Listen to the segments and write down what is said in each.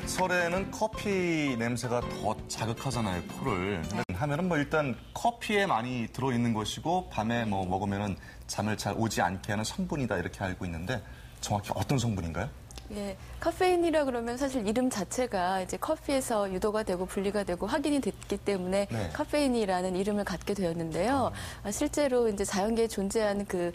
설에는 커피 냄새가 더 자극하잖아요, 코를. 하면은 뭐 일단 커피에 많이 들어있는 것이고 밤에 뭐 먹으면은 잠을 잘 오지 않게 하는 성분이다 이렇게 알고 있는데 정확히 어떤 성분인가요? 예, 카페인이라 그러면 사실 이름 자체가 이제 커피에서 유도가 되고 분리가 되고 확인이 됐기 때문에 네. 카페인이라는 이름을 갖게 되었는데요. 실제로 이제 자연계에 존재하는 그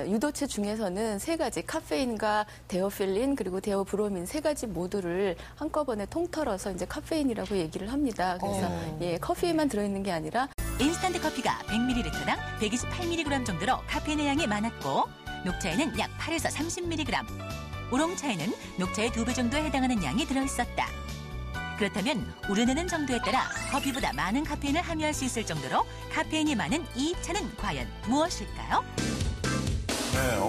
유도체 중에서는 세 가지 카페인과 데오필린 그리고 데오브로민 세 가지 모두를 한꺼번에 통틀어서 이제 카페인이라고 얘기를 합니다. 그래서 예, 커피에만 들어있는 게 아니라 인스턴트 커피가 100ml당 128mg 정도로 카페인의 양이 많았고 녹차에는 약 8에서 30mg, 우롱차에는 녹차의 2배 정도에 해당하는 양이 들어있었다. 그렇다면 우려내는 정도에 따라 커피보다 많은 카페인을 함유할 수 있을 정도로 카페인이 많은 이 차는 과연 무엇일까요? 네,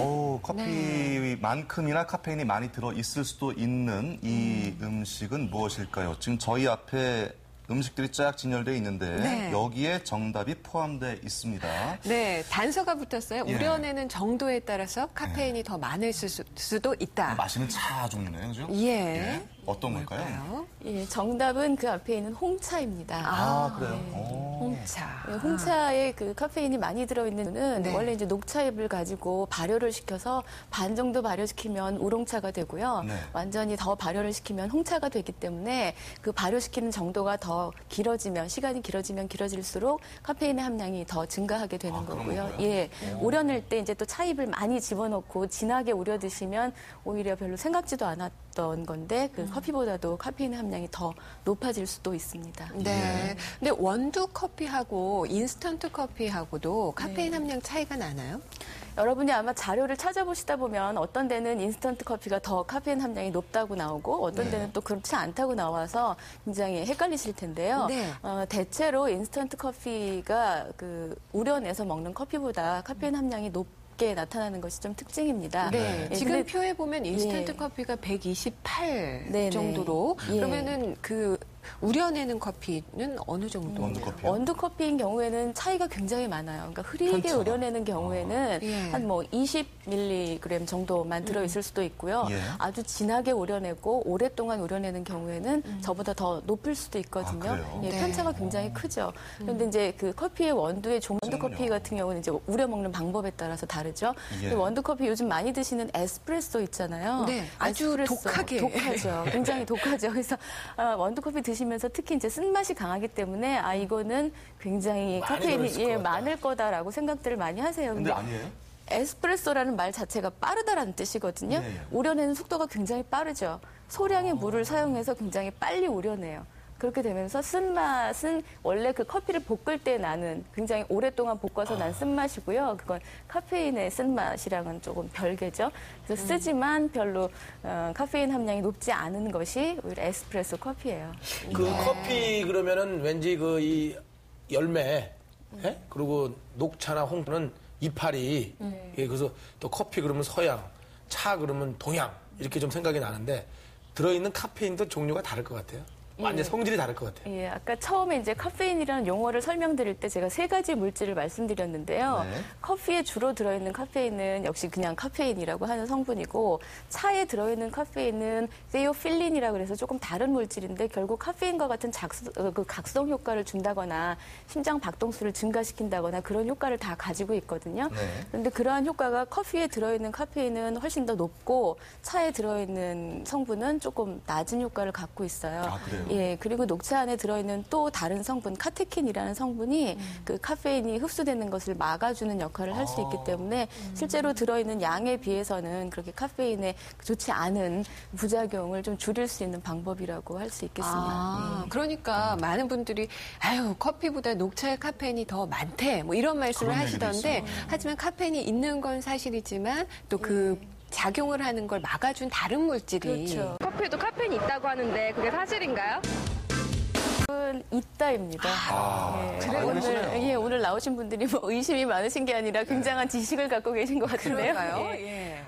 커피만큼이나 카페인이 많이 들어있을 수도 있는 이 음식은 무엇일까요? 지금 저희 앞에 음식들이 쫙 진열되어 있는데 네. 여기에 정답이 포함되어 있습니다. 네, 단서가 붙었어요. 예. 우려내는 정도에 따라서 카페인이 더 많을 수도 있다. 마시는 차 종류네요, 그죠? 예. 어떤 걸까요? 뭘까요? 예, 정답은 그 앞에 있는 홍차입니다. 그래요? 네. 홍차. 예, 홍차에 그 카페인이 많이 들어있는 거는 네. 원래 이제 녹차잎을 가지고 발효를 시켜서 반 정도 발효시키면 우롱차가 되고요. 네. 완전히 더 발효를 시키면 홍차가 되기 때문에 그 발효시키는 정도가 더 길어지면 시간이 길어지면 길어질수록 카페인의 함량이 더 증가하게 되는 그런 거고요. 건가요? 예, 우려낼 때 이제 또 차잎을 많이 집어넣고 진하게 우려 드시면 오히려 별로 생각지도 않았던 건데 그 커피보다도 카페인 함량이 더 높아질 수도 있습니다. 네. 근데 원두 커피하고 인스턴트 커피하고도 카페인 함량 차이가 나나요? 여러분이 아마 자료를 찾아보시다 보면 어떤 데는 인스턴트 커피가 더 카페인 함량이 높다고 나오고 어떤 데는 또 그렇지 않다고 나와서 굉장히 헷갈리실 텐데요. 네. 대체로 인스턴트 커피가 그 우려내서 먹는 커피보다 카페인 함량이 높게 나타나는 것이 좀 특징입니다. 네. 예, 지금 근데- 표에 보면 인스턴트 예. 커피가 128 네네. 정도로 예. 그러면은 그 우려내는 커피는 어느 정도? 원두 커피요? 원두 커피인 경우에는 차이가 굉장히 많아요. 그러니까 흐리게 편차가. 우려내는 경우에는 예. 한 뭐 20mg 정도만 들어있을 수도 있고요. 예. 아주 진하게 우려내고 오랫동안 우려내는 경우에는 저보다 더 높을 수도 있거든요. 아, 그래요? 예, 네. 편차가 굉장히 크죠. 그런데 이제 그 커피의 원두의 원두 커피 같은 경우는 이제 우려 먹는 방법에 따라서 다르죠. 예. 근데 원두 커피 요즘 많이 드시는 에스프레소 있잖아요. 네, 아주 에스프레소. 독하게. 독하죠. 굉장히 독하죠. 그래서 원두 커피 드시면서 특히 이제 쓴맛이 강하기 때문에 이거는 굉장히 카페인이 많을 거다라고 생각들을 많이 하세요. 근데 아니에요? 에스프레소라는 말 자체가 빠르다라는 뜻이거든요. 예, 예. 우려내는 속도가 굉장히 빠르죠. 소량의 물을 사용해서 굉장히 빨리 우려내요. 그렇게 되면서 쓴맛은 원래 그 커피를 볶을 때 나는 굉장히 오랫동안 볶아서 난 쓴맛이고요. 그건 카페인의 쓴맛이랑은 조금 별개죠. 그래서 쓰지만 별로 카페인 함량이 높지 않은 것이 오히려 에스프레소 커피예요. 그 커피 그러면은 왠지 그 이 열매, 예? 그리고 녹차나 홍차는 이파리, 예, 그래서 또 커피 그러면 서양, 차 그러면 동양 이렇게 좀 생각이 나는데 들어있는 카페인도 종류가 다를 것 같아요. 완전 성질이 다를 것 같아요. 예, 아까 처음에 이제 카페인이라는 용어를 설명드릴 때 제가 세 가지 물질을 말씀드렸는데요. 네. 커피에 주로 들어있는 카페인은 역시 그냥 카페인이라고 하는 성분이고 차에 들어있는 카페인은 세오필린이라고 해서 조금 다른 물질인데 결국 카페인과 같은 그 각성 효과를 준다거나 심장 박동수를 증가시킨다거나 그런 효과를 다 가지고 있거든요. 네. 그런데 그러한 효과가 커피에 들어있는 카페인은 훨씬 더 높고 차에 들어있는 성분은 조금 낮은 효과를 갖고 있어요. 아, 그래요? 예, 그리고 녹차 안에 들어있는 또 다른 성분, 카테킨이라는 성분이 그 카페인이 흡수되는 것을 막아주는 역할을 할 수 있기 때문에 실제로 들어있는 양에 비해서는 그렇게 카페인에 좋지 않은 부작용을 좀 줄일 수 있는 방법이라고 할 수 있겠습니다. 그러니까 많은 분들이 아유 커피보다 녹차의 카페인이 더 많대 뭐 이런 말씀을 그런 얘기도 하시던데 있어요. 하지만 카페인이 있는 건 사실이지만 또 그 작용을 하는 걸 막아준 다른 물질이 그렇죠. 커피에도 카페인이 있다고 하는데 그게 사실인가요? 색깔은 있다입니다. 오늘 나오신 분들이 뭐 의심이 많으신 게 아니라 굉장한 지식을 갖고 계신 것 같은데요. 그런가요? 예.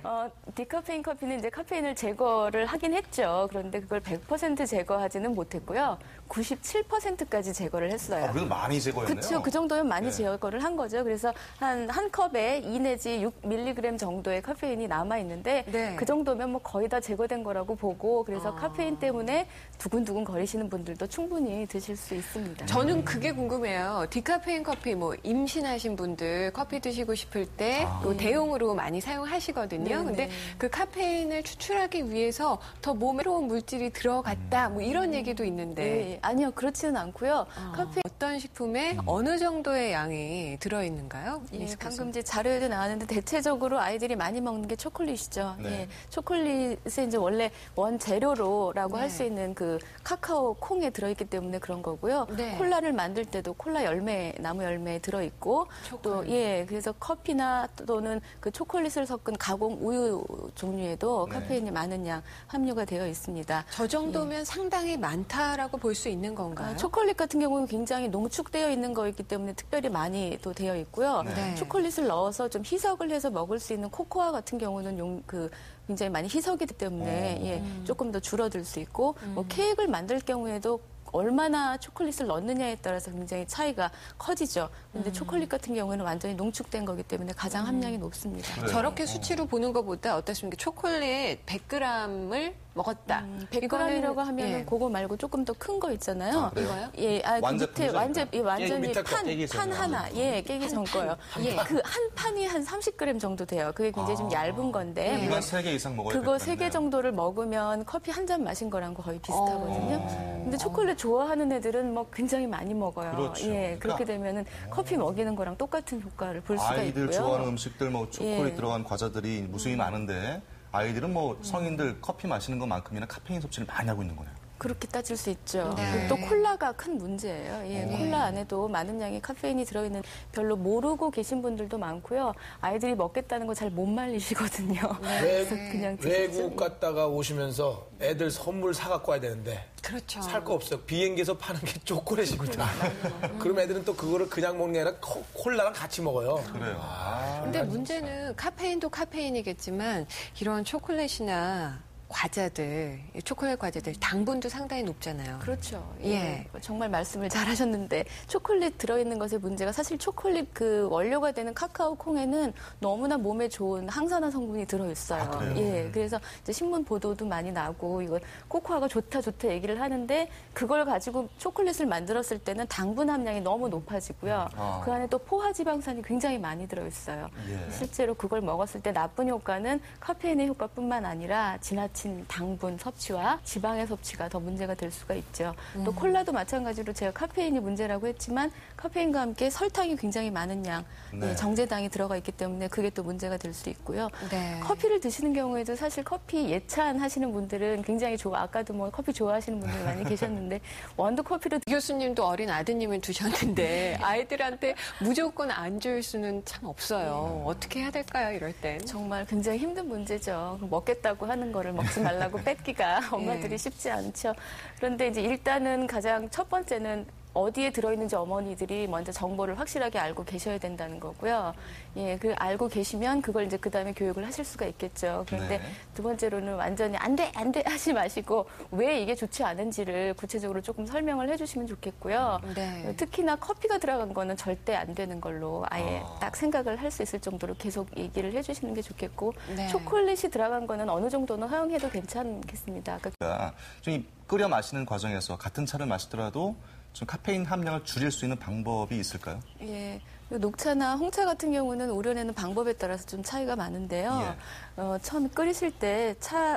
디카페인 커피는 이제 카페인을 제거를 하긴 했죠. 그런데 그걸 100% 제거하지는 못했고요. 97%까지 제거를 했어요. 그래도 많이 제거했네요. 그렇죠. 그 정도면 많이 제거를 한 거죠. 그래서 한 컵에 2 내지 6mg 정도의 카페인이 남아 있는데 네. 그 정도면 뭐 거의 다 제거된 거라고 보고 그래서 카페인 때문에 두근두근 거리시는 분들도 충분히 드실 수 있습니다. 저는 그게 궁금해요. 디카페인 커피, 뭐 임신하신 분들 커피 드시고 싶을 때 또 대용으로 많이 사용하시거든요. 근데 그 카페인을 추출하기 위해서 더 몸에 좋은 물질이 들어갔다, 뭐 이런 얘기도 있는데. 네, 아니요, 그렇지는 않고요. 카페인 어떤 식품에 어느 정도의 양이 들어있는가요? 예, 방금 이제 자료에도 나왔는데 대체적으로 아이들이 많이 먹는 게 초콜릿이죠. 네. 예, 초콜릿에 이제 원래 원재료로라고 할 수 있는 그 카카오 콩에 들어있기 때문에 그런 거고요. 네. 콜라를 만들 때도 콜라 열매, 나무 열매에 들어있고 또 그래서 커피나 또는 그 초콜릿을 섞은 가공 우유 종류에도 카페인이 많은 양 함유가 되어 있습니다. 저 정도면 상당히 많다라고 볼 수 있는 건가요? 초콜릿 같은 경우는 굉장히 농축되어 있는 거이기 때문에 특별히 많이 또 되어 있고요. 네. 초콜릿을 넣어서 좀 희석을 해서 먹을 수 있는 코코아 같은 경우는 굉장히 많이 희석이 되기 때문에 조금 더 줄어들 수 있고 뭐 케이크를 만들 경우에도 얼마나 초콜릿을 넣느냐에 따라서 굉장히 차이가 커지죠. 그런데 초콜릿 같은 경우에는 완전히 농축된 거기 때문에 가장 함량이 높습니다. 그래요. 저렇게 수치로 보는 것보다 어떻습니까? 초콜릿 100g을 먹었다. 100g이라고 하면 예. 그거 말고 조금 더 큰 거 있잖아요. 이거요? 예, 그 밑에 완전히 밑에 거 깨기 판 전에 하나, 깨기 전 거요. 그 한 판이 한 30g 정도 돼요. 그게 굉장히 좀 얇은 건데. 일반 3개 이상 먹어야 그거 되겠네요. 3개 정도를 먹으면 커피 한 잔 마신 거랑 거의 비슷하거든요. 근데 초콜릿 좋아하는 애들은 뭐 굉장히 많이 먹어요. 그렇죠. 그렇게 그러니까 되면은 커피 먹이는 거랑 똑같은 효과를 볼 수가 아이들 있고요. 좋아하는 음식들 뭐 초콜릿 예. 들어간 과자들이 무수히 많은데 아이들은 뭐 성인들 커피 마시는 것만큼이나 카페인 섭취를 많이 하고 있는 거네요. 그렇게 따질 수 있죠. 네. 그리고 또 콜라가 큰 문제예요. 콜라 안에도 많은 양의 카페인이 들어있는 별로 모르고 계신 분들도 많고요. 아이들이 먹겠다는 거 잘 못 말리시거든요. 그래서 그냥 외국 갔다가 오시면서 애들 선물 사갖고 와야 되는데 그렇죠. 살 거 없어요. 비행기에서 파는 게 초콜릿입니다. 그럼 애들은 또 그거를 그냥 먹는 게 아니라 콜라랑 같이 먹어요. 그래요. 근데 문제는 카페인도 카페인이겠지만 이런 초콜릿이나 과자들, 초콜릿 과자들 당분도 상당히 높잖아요. 그렇죠. 예. 정말 말씀을 잘하셨는데 초콜릿 들어있는 것의 문제가 사실 초콜릿 그 원료가 되는 카카오 콩에는 너무나 몸에 좋은 항산화 성분이 들어있어요. 그래요? 그래서 이제 신문 보도도 많이 나고 이거 코코아가 좋다 얘기를 하는데 그걸 가지고 초콜릿을 만들었을 때는 당분 함량이 너무 높아지고요. 그 안에 또 포화지방산이 굉장히 많이 들어있어요. 예. 실제로 그걸 먹었을 때 나쁜 효과는 카페인의 효과뿐만 아니라 지나친 당분 섭취와 지방의 섭취가 더 문제가 될 수가 있죠. 또 콜라도 마찬가지로 제가 카페인이 문제라고 했지만 카페인과 함께 설탕이 굉장히 많은 양, 정제당이 들어가 있기 때문에 그게 또 문제가 될 수 있고요. 네. 커피를 드시는 경우에도 사실 커피 예찬 하시는 분들은 굉장히 아까도 뭐 커피 좋아하시는 분들 많이 계셨는데 원두 커피를 교수님도 어린 아드님을 두셨는데 아이들한테 무조건 안 줄 수는 참 없어요. 어떻게 해야 될까요, 이럴 땐? 정말 굉장히 힘든 문제죠. 먹겠다고 하는 거를 먹지 말라고 뺏기가 엄마들이 예. 쉽지 않죠. 그런데 이제 일단은 가장 첫 번째는 어디에 들어있는지 어머니들이 먼저 정보를 확실하게 알고 계셔야 된다는 거고요. 그 알고 계시면 그걸 이제 그다음에 교육을 하실 수가 있겠죠. 그런데 두 번째로는 완전히 안 돼 하지 마시고 왜 이게 좋지 않은지를 구체적으로 조금 설명을 해주시면 좋겠고요. 네. 특히나 커피가 들어간 거는 절대 안 되는 걸로 아예 딱 생각을 할 수 있을 정도로 계속 얘기를 해주시는 게 좋겠고 네. 초콜릿이 들어간 거는 어느 정도는 허용해도 괜찮겠습니다. 좀 끓여 마시는 과정에서 같은 차를 마시더라도 좀 카페인 함량을 줄일 수 있는 방법이 있을까요? 녹차나 홍차 같은 경우는 우려내는 방법에 따라서 좀 차이가 많은데요. 처음 끓이실 때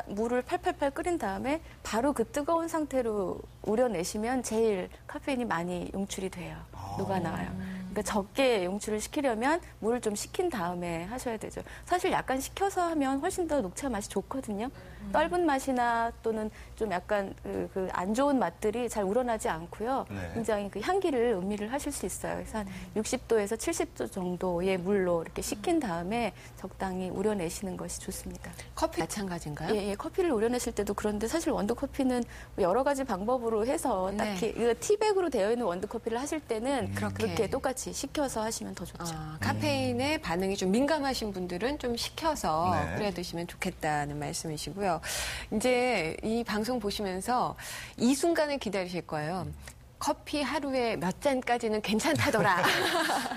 물을 팔팔팔 끓인 다음에 바로 그 뜨거운 상태로 우려내시면 제일 카페인이 많이 용출이 돼요. 녹아나와요. 그러니까 적게 용출을 시키려면 물을 좀 식힌 다음에 하셔야 되죠. 사실 약간 식혀서 하면 훨씬 더 녹차 맛이 좋거든요. 떫은 맛이나 또는 좀 약간 그 안 좋은 맛들이 잘 우러나지 않고요. 네. 굉장히 그 향기를 음미를 하실 수 있어요. 그래서 한 60도에서 70도 정도의 물로 이렇게 식힌 다음에 적당히 우려내시는 것이 좋습니다. 커피 마찬가지인가요? 예, 커피를 우려내실 때도 그런데 사실 원두커피는 여러 가지 방법으로 해서 네. 딱히 이거 티백으로 되어 있는 원두커피를 하실 때는 그렇게. 그렇게 똑같이 식혀서 하시면 더 좋죠. 카페인에 반응이 좀 민감하신 분들은 좀 식혀서 네. 끓여 드시면 좋겠다는 말씀이시고요. 이제 이 방송 보시면서 이 순간을 기다리실 거예요. 커피 하루에 몇 잔까지는 괜찮다더라.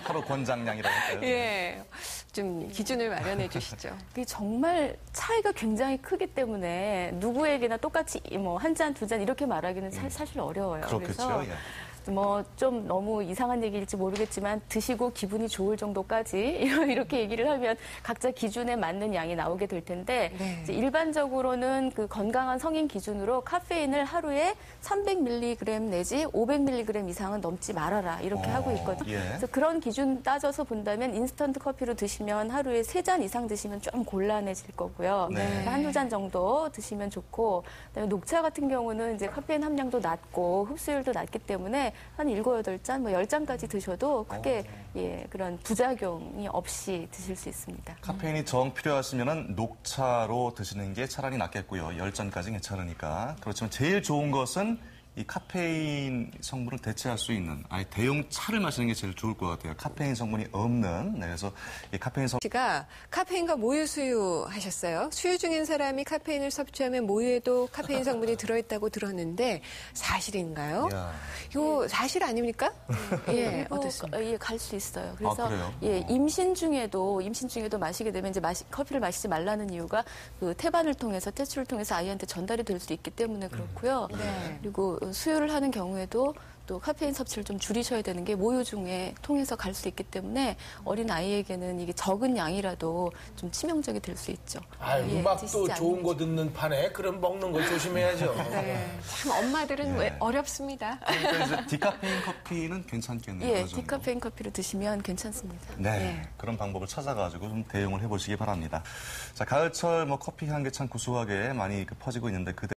하루 권장량이라고 할까요? 예. 좀 기준을 마련해 주시죠. 이게 정말 차이가 굉장히 크기 때문에 누구에게나 똑같이 뭐 한 잔, 두 잔 이렇게 말하기는 사실 어려워요. 그렇겠죠. 그래서 예. 뭐 좀 너무 이상한 얘기일지 모르겠지만 드시고 기분이 좋을 정도까지 이렇게 얘기를 하면 각자 기준에 맞는 양이 나오게 될 텐데 네. 이제 일반적으로는 그 건강한 성인 기준으로 카페인을 하루에 300mg 내지 500mg 이상은 넘지 말아라 이렇게 하고 있거든요. 예. 그래서 그런 기준 따져서 본다면 인스턴트 커피로 드시면 하루에 3잔 이상 드시면 좀 곤란해질 거고요. 네. 한두 잔 정도 드시면 좋고 그다음에 녹차 같은 경우는 이제 카페인 함량도 낮고 흡수율도 낮기 때문에 한 7, 8잔, 뭐 10잔까지 드셔도 크게 그런 부작용이 없이 드실 수 있습니다. 카페인이 정 필요하시면 녹차로 드시는 게 차라리 낫겠고요. 10잔까지 괜찮으니까. 그렇지만 제일 좋은 것은 이 카페인 성분을 대체할 수 있는 아예 대용 차를 마시는 게 제일 좋을 것 같아요. 카페인 성분이 없는. 네, 그래서 이 카페인 성분 씨가 카페인과 모유 수유 하셨어요. 수유 중인 사람이 카페인을 섭취하면 모유에도 카페인 성분이 들어있다고 들었는데 사실인가요? 이야. 이거 사실 아닙니까? 예, 어떻습니까? 예, 갈 수 있어요. 그래서 그래요? 예, 임신 중에도 마시게 되면 이제 커피를 마시지 말라는 이유가 그 태반을 통해서 태출을 통해서 아이한테 전달이 될 수 있기 때문에 그렇고요. 네. 그리고 수유를 하는 경우에도 또 카페인 섭취를 좀 줄이셔야 되는 게 모유 중에 통해서 갈 수 있기 때문에 어린 아이에게는 이게 적은 양이라도 좀 치명적이 될 수 있죠. 아유, 예, 음악도 드시지 좋은 않는 거 듣는 판에 그럼 먹는 거 조심해야죠. 네, 참 엄마들은 왜 어렵습니다. 그러니까 이제 디카페인 커피는 괜찮겠네요. 예, 그 정도. 디카페인 커피를 드시면 괜찮습니다. 네, 그런 방법을 찾아가지고 좀 대용을 해보시기 바랍니다. 자, 가을철 뭐 커피 향기 참 구수하게 많이 퍼지고 있는데